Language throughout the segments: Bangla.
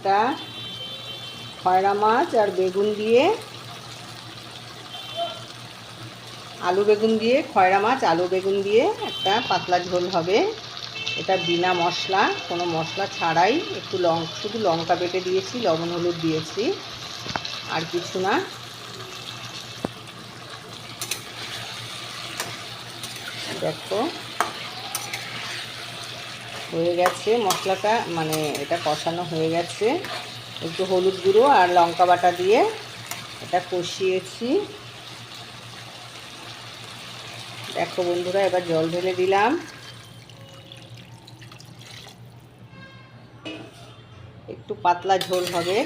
একটা খয়রা মাছ আর বেগুন দিয়ে, আলু বেগুন দিয়ে, খয়রা মাছ আলু বেগুন দিয়ে একটা পাতলা ঝোল হবে। এটা বিনা মশলা, কোনো মশলা ছাড়াই, একটু শুধু লঙ্কা বেটে দিয়েছি, লবণ হলুদ দিয়েছি, আর কিছু না। দেখো হয়ে গেছে মশলাটা, মানে এটা কষানো হয়ে গেছে। একটু হলুদ গুঁড়ো আর লঙ্কা বাটা দিয়ে এটা কষিয়েছি। দেখো বন্ধুরা, এবার জল ঢেলে দিলাম। একটু পাতলা ঝোল হবে।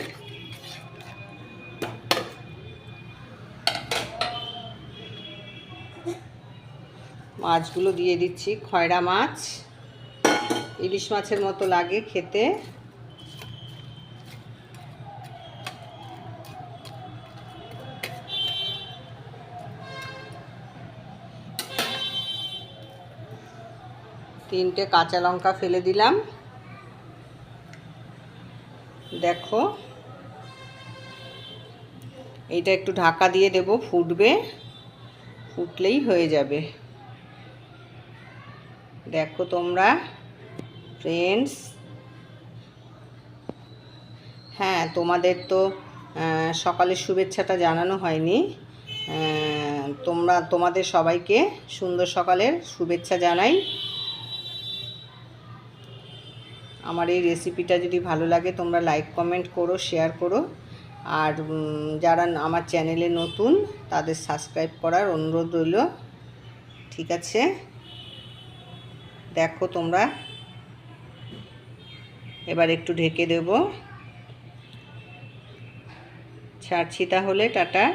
মাছগুলো দিয়ে দিচ্ছি। খয়রা মাছ ইলিশ মাছের মতো লাগে খেতে। তিনটে কাঁচা লঙ্কা ফেলে দিলাম। দেখো এইটা একটু ঢাকা দিয়ে দেব, ফুটবে, ফুটলেই হয়ে যাবে। দেখো তোমরা ফ্রেন্ডস, হ্যাঁ তোমাদের তো সকালের শুভেচ্ছাটা জানানো হয়নি। তোমাদের সবাইকে সুন্দর সকালের শুভেচ্ছা জানাই। আমার এই রেসিপিটা যদি ভালো লাগে তোমরা লাইক কমেন্ট করো, শেয়ার করো, আর যারা আমার চ্যানেলে নতুন তাদের সাবস্ক্রাইব করার অনুরোধ রইল। ঠিক আছে, দেখো তোমরা, এবার একটু ঢেকে দেব। ছাড়ছি তাহলে, টাটা।